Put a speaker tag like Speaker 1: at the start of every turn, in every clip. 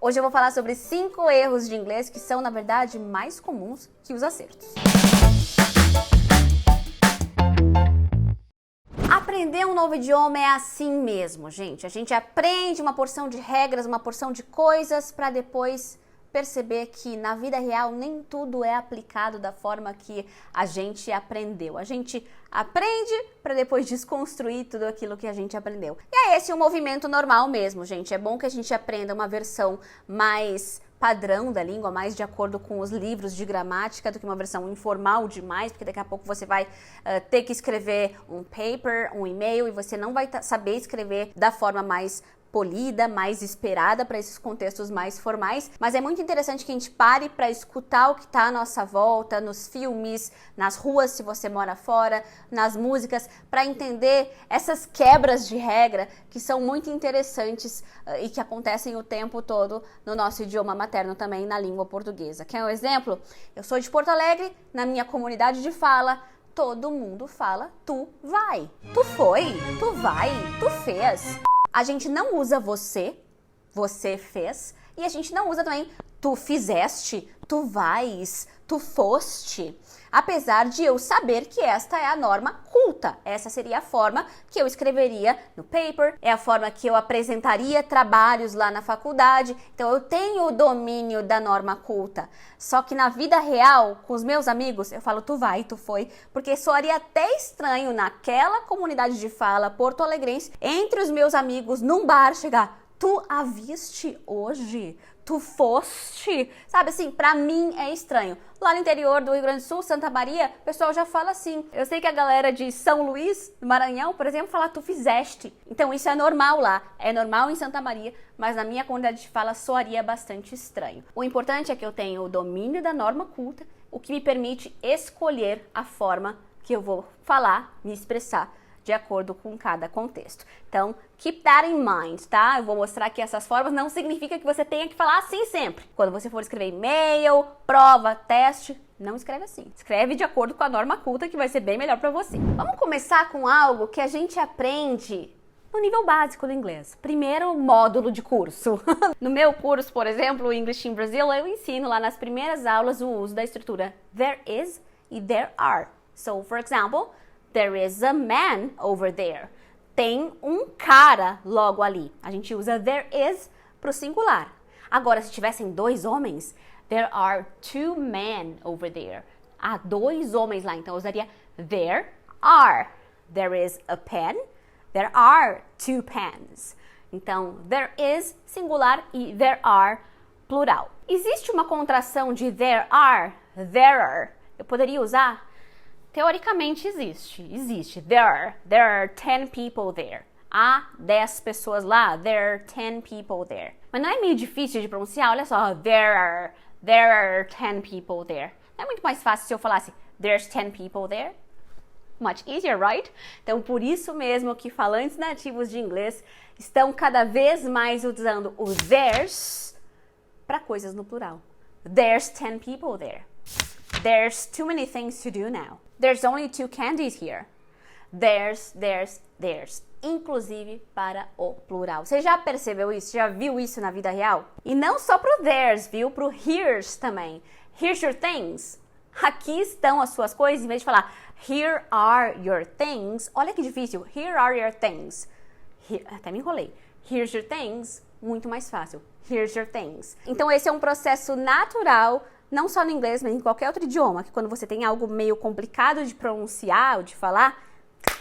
Speaker 1: Hoje eu vou falar sobre 5 erros de inglês que são, na verdade, mais comuns que os acertos. Aprender um novo idioma é assim mesmo, gente. A gente aprende uma porção de regras, uma porção de coisas para depois perceber que na vida real nem tudo é aplicado da forma que a gente aprendeu. A gente aprende para depois desconstruir tudo aquilo que a gente aprendeu. E é esse o movimento normal mesmo, gente. É bom que a gente aprenda uma versão mais padrão da língua, mais de acordo com os livros de gramática do que uma versão informal demais, porque daqui a pouco você vai ter que escrever um paper, um e-mail, e você não vai saber escrever da forma mais polida, mais esperada para esses contextos mais formais, mas é muito interessante que a gente pare para escutar o que está à nossa volta, nos filmes, nas ruas se você mora fora, nas músicas, para entender essas quebras de regra que são muito interessantes e que acontecem o tempo todo no nosso idioma materno também, na língua portuguesa. Quer um exemplo? Eu sou de Porto Alegre, na minha comunidade de fala, todo mundo fala tu vai, tu foi, tu vai, tu fez. A gente não usa você, você fez, e a gente não usa também tu fizeste, tu vais, tu foste. Apesar de eu saber que esta é a norma culta. Essa seria a forma que eu escreveria no paper, é a forma que eu apresentaria trabalhos lá na faculdade. Então eu tenho o domínio da norma culta. Só que na vida real, com os meus amigos, eu falo tu vai, tu foi, porque soaria até estranho naquela comunidade de fala porto-alegrense, entre os meus amigos, num bar, chegar, tu a viste hoje? Tu foste? Sabe assim, pra mim é estranho. Lá no interior do Rio Grande do Sul, Santa Maria, o pessoal já fala assim. Eu sei que a galera de São Luís, do Maranhão, por exemplo, fala tu fizeste. Então isso é normal lá, é normal em Santa Maria, mas na minha comunidade de fala soaria bastante estranho. O importante é que eu tenho o domínio da norma culta, o que me permite escolher a forma que eu vou falar, me expressar, de acordo com cada contexto. Então, keep that in mind, tá? Eu vou mostrar que essas formas não significa que você tenha que falar assim sempre. Quando você for escrever e-mail, prova, teste, não escreve assim. Escreve de acordo com a norma culta, que vai ser bem melhor para você. Vamos começar com algo que a gente aprende no nível básico do inglês. Primeiro módulo de curso. No meu curso, por exemplo, o English in Brazil, eu ensino lá nas primeiras aulas o uso da estrutura there is e there are. So, for example, there is a man over there. Tem um cara logo ali. A gente usa there is para o singular. Agora, se tivessem 2 homens, there are 2 men over there. Há 2 homens lá, então eu usaria there are. There is a pen, there are 2 pens. Então, there is singular e there are plural. Existe uma contração de there are, there. Eu poderia usar? Teoricamente existe. There are 10 people there. Há 10 pessoas lá. There are 10 people there. Mas não é meio difícil de pronunciar? Olha só, there are 10 people there. Não é muito mais fácil se eu falasse there's 10 people there? Much easier, right? Então, por isso mesmo que falantes nativos de inglês estão cada vez mais usando o there's para coisas no plural. There's 10 people there. There's too many things to do now. There's only 2 candies here. There's. Inclusive para o plural. Você já percebeu isso? Já viu isso na vida real? E não só pro there's, viu? Pro here's também. Here's your things. Aqui estão as suas coisas. Em vez de falar here are your things. Olha que difícil. Here are your things. Até me enrolei. Here's your things. Muito mais fácil. Here's your things. Então esse é um processo natural, não só no inglês, mas em qualquer outro idioma, que quando você tem algo meio complicado de pronunciar ou de falar,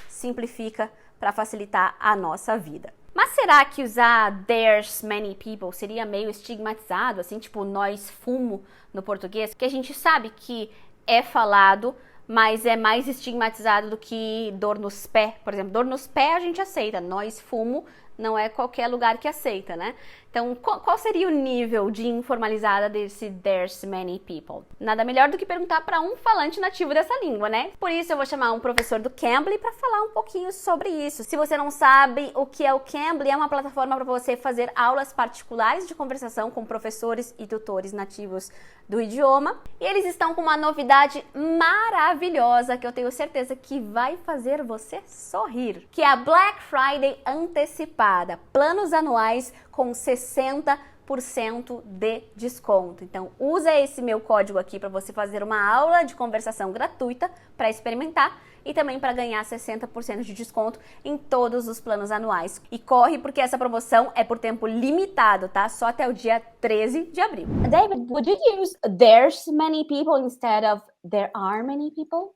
Speaker 1: simplifica para facilitar a nossa vida. Mas será que usar there's many people seria meio estigmatizado, assim, tipo nós fumo no português? Que a gente sabe que é falado, mas é mais estigmatizado do que dor nos pés. Por exemplo, dor nos pés a gente aceita, nós fumo não é qualquer lugar que aceita, né? Então, qual seria o nível de informalizada desse there's many people? Nada melhor do que perguntar para um falante nativo dessa língua, né? Por isso eu vou chamar um professor do Cambly para falar um pouquinho sobre isso. Se você não sabe o que é o Cambly, é uma plataforma para você fazer aulas particulares de conversação com professores e tutores nativos do idioma. E eles estão com uma novidade maravilhosa que eu tenho certeza que vai fazer você sorrir, que é a Black Friday antecipada. Planos anuais com 60% 50% de desconto. Então, usa esse meu código aqui para você fazer uma aula de conversação gratuita para experimentar e também para ganhar 60% de desconto em todos os planos anuais. E corre porque essa promoção é por tempo limitado, tá? Só até o dia 13 de abril. David, would you use there's many people instead of there are many people?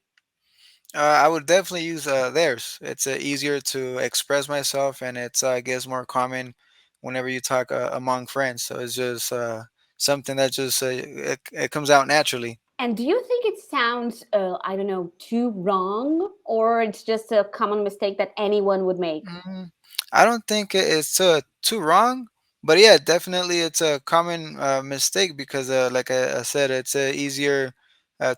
Speaker 2: I would definitely use theirs. It's easier to express myself, and it's I guess more common whenever you talk among friends. So it's just something that just it comes out naturally.
Speaker 1: And do you think it sounds, I don't know, too wrong? Or it's just a common mistake that anyone would make?
Speaker 2: Mm, I don't think it's too wrong, but yeah, definitely it's a common mistake because, like I said, it's easier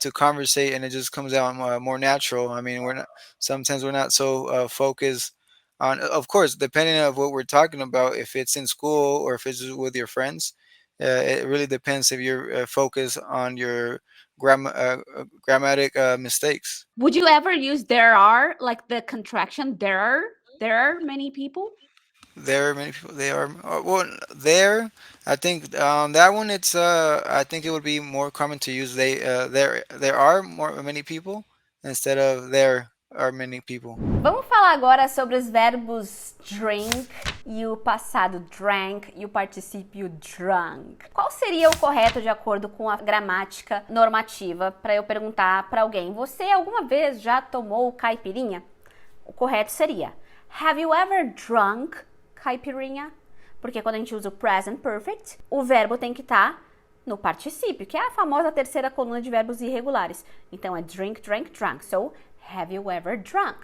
Speaker 2: to conversate and it just comes out more natural. I mean, we're not so focused on, of course, depending on what we're talking about, if it's in school or if it's just with your friends. It really depends if you're focused on your grammatic mistakes.
Speaker 1: Would you ever use there are, like the contraction, there are many people?
Speaker 2: There are many people. They are well there. I think that one. It's I think it would be more common to use they. There are many people instead of there are many people.
Speaker 1: Vamos falar agora sobre os verbos drink e o passado drank e o particípio drunk. Qual seria o correto de acordo com a gramática normativa para eu perguntar para alguém: você alguma vez já tomou caipirinha? O correto seria: Have you ever drunk caipirinha? Porque quando a gente usa o present perfect, o verbo tem que estar no particípio, que é a famosa terceira coluna de verbos irregulares. Então é drink, drank, drunk. So, have you ever drunk?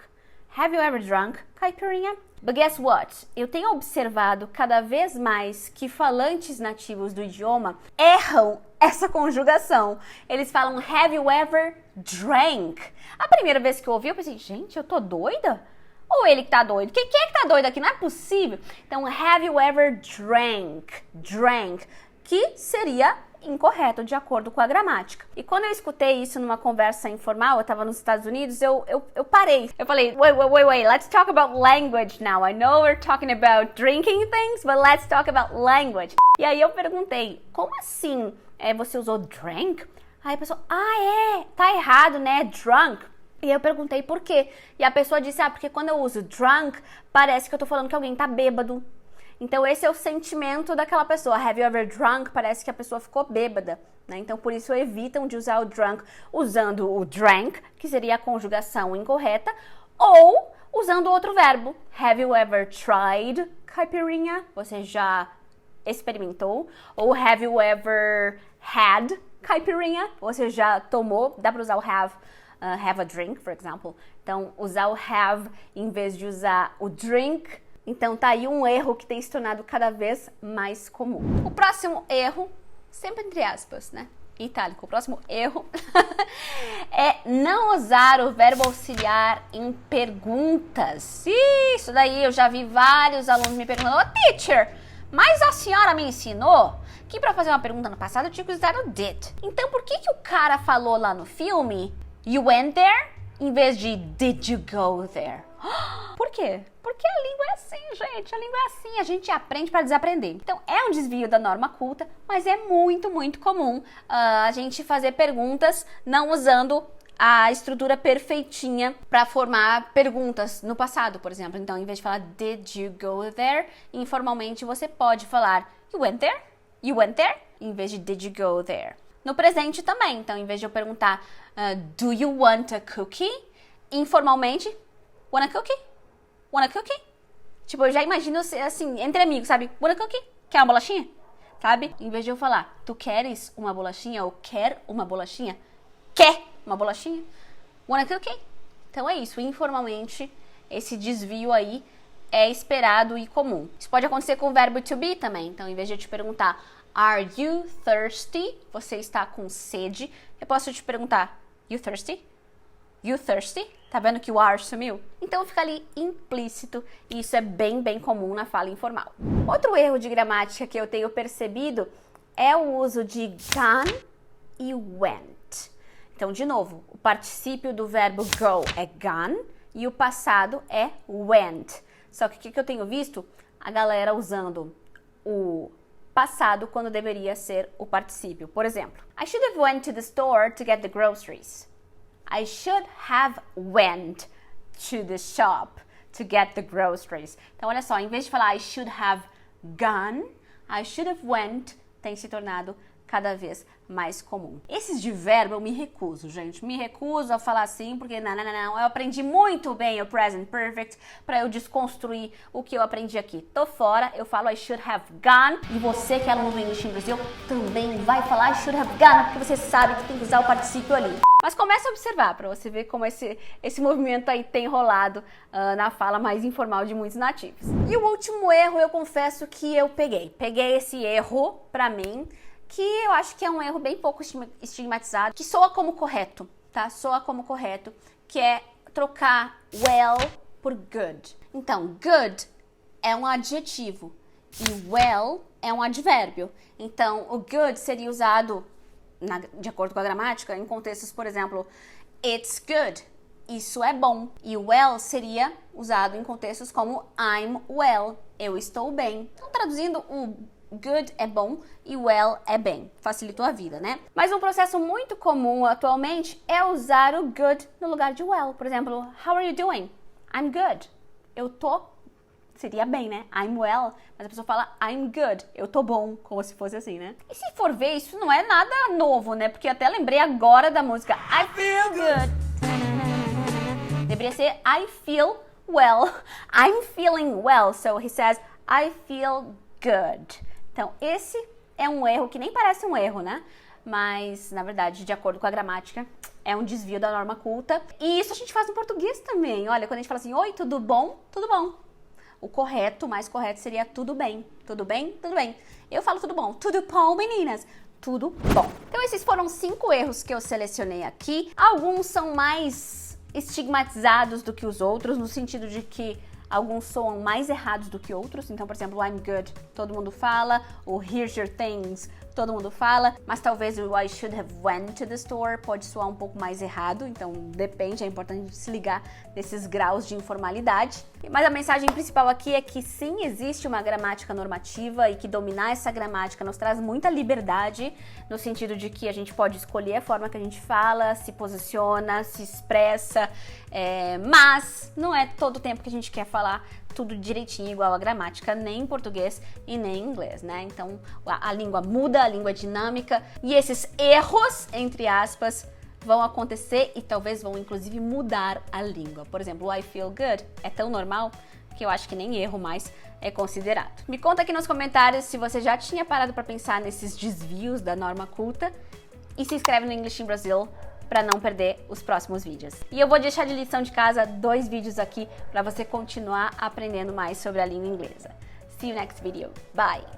Speaker 1: Have you ever drunk caipirinha? But guess what? Eu tenho observado cada vez mais que falantes nativos do idioma erram essa conjugação. Eles falam have you ever drank? A primeira vez que eu ouvi, eu pensei, gente, eu tô doida? Ou ele que tá doido? Quem é que tá doido aqui? Não é possível. Então, have you ever drank, que seria incorreto de acordo com a gramática. E quando eu escutei isso numa conversa informal, eu tava nos Estados Unidos, eu parei. Eu falei, wait, let's talk about language now. I know we're talking about drinking things, but let's talk about language. E aí eu perguntei, como assim você usou drank? Aí a pessoa, tá errado, né? Drunk. E eu perguntei por quê. E a pessoa disse, porque quando eu uso drunk, parece que eu tô falando que alguém tá bêbado. Então esse é o sentimento daquela pessoa. Have you ever drunk? Parece que a pessoa ficou bêbada, né? Então por isso evitam de usar o drunk usando o drank, que seria a conjugação incorreta, ou usando outro verbo. Have you ever tried caipirinha? Você já experimentou? Ou have you ever had caipirinha? Você já tomou? Dá para usar o have a drink, for example. Então, usar o have em vez de usar o drink. Então, tá aí um erro que tem se tornado cada vez mais comum. O próximo erro, sempre entre aspas, né? Itálico. O próximo erro é não usar o verbo auxiliar em perguntas. Isso daí eu já vi vários alunos me perguntando, teacher, mas a senhora me ensinou que para fazer uma pergunta no passado eu tinha que usar o did. Então, por que o cara falou lá no filme you went there, em vez de did you go there? Por quê? Porque a língua é assim, gente. A língua é assim. A gente aprende para desaprender. Então, é um desvio da norma culta, mas é muito, muito comum a gente fazer perguntas não usando a estrutura perfeitinha para formar perguntas no passado, por exemplo. Então, em vez de falar did you go there, informalmente você pode falar you went there? You went there? Em vez de did you go there? No presente também. Então, em vez de eu perguntar do you want a cookie? Informalmente, want a cookie? Want a cookie? Tipo, eu já imagino assim, entre amigos, sabe? Want a cookie? Quer uma bolachinha? Sabe? Em vez de eu falar, tu queres uma bolachinha ou quer uma bolachinha? Quer uma bolachinha? Want a cookie? Então é isso, informalmente, esse desvio aí é esperado e comum. Isso pode acontecer com o verbo to be também. Então, em vez de eu te perguntar, are you thirsty? Você está com sede. Eu posso te perguntar, you thirsty? You thirsty? Tá vendo que o are sumiu? Então fica ali implícito e isso é bem, bem comum na fala informal. Outro erro de gramática que eu tenho percebido é o uso de gone e went. Então, de novo, o particípio do verbo go é gone e o passado é went. Só que o que eu tenho visto? A galera usando o passado quando deveria ser o particípio. Por exemplo, I should have went to the store to get the groceries. I should have went to the shop to get the groceries. Então, olha só, em vez de falar I should have gone, I should have went tem se tornado cada vez mais comum. Esses de verbo eu me recuso, gente. Me recuso a falar assim, porque não. Eu aprendi muito bem o present perfect para eu desconstruir o que eu aprendi aqui. Tô fora, eu falo I should have gone. E você que é aluno do English in Brazil também vai falar I should have gone, porque você sabe que tem que usar o particípio ali. Mas comece a observar para você ver como esse movimento aí tem rolado na fala mais informal de muitos nativos. E o último erro, eu confesso que eu peguei. Peguei esse erro para mim, que eu acho que é um erro bem pouco estigmatizado, que soa como correto, tá? Soa como correto, que é trocar well por good. Então, good é um adjetivo e well é um advérbio. Então, o good seria usado, de acordo com a gramática, em contextos, por exemplo, it's good, isso é bom. E well seria usado em contextos como I'm well, eu estou bem. Então, traduzindo, o good é bom e well é bem. Facilitou a vida, né? Mas um processo muito comum atualmente é usar o good no lugar de well. Por exemplo, how are you doing? I'm good. Eu tô... Seria bem, né? I'm well. Mas a pessoa fala I'm good. Eu tô bom. Como se fosse assim, né? E se for ver, isso não é nada novo, né? Porque eu até lembrei agora da música I feel good. Deveria ser I feel well. I'm feeling well. So he says I feel good. Então, esse é um erro que nem parece um erro, né? Mas, na verdade, de acordo com a gramática, é um desvio da norma culta. E isso a gente faz no português também. Olha, quando a gente fala assim, oi, tudo bom? Tudo bom. O correto, mais correto, seria tudo bem. Tudo bem? Tudo bem. Eu falo tudo bom. Tudo bom, meninas? Tudo bom. Então, esses foram 5 erros que eu selecionei aqui. Alguns são mais estigmatizados do que os outros, no sentido de que alguns soam mais errados do que outros. Então, por exemplo, I'm good, todo mundo fala. O here's your things, todo mundo fala. Mas talvez o I should have went to the store pode soar um pouco mais errado. Então, depende, é importante se ligar nesses graus de informalidade. Mas a mensagem principal aqui é que sim, existe uma gramática normativa e que dominar essa gramática nos traz muita liberdade, no sentido de que a gente pode escolher a forma que a gente fala, se posiciona, se expressa, mas não é todo o tempo que a gente quer falar tudo direitinho, igual a gramática, nem em português e nem em inglês, né? Então, a língua muda, a língua é dinâmica, e esses erros, entre aspas, vão acontecer e talvez vão, inclusive, mudar a língua. Por exemplo, o I feel good é tão normal que eu acho que nem erro mais é considerado. Me conta aqui nos comentários se você já tinha parado para pensar nesses desvios da norma culta e se inscreve no English in Brazil para não perder os próximos vídeos. E eu vou deixar de lição de casa 2 vídeos aqui para você continuar aprendendo mais sobre a língua inglesa. See you next video. Bye!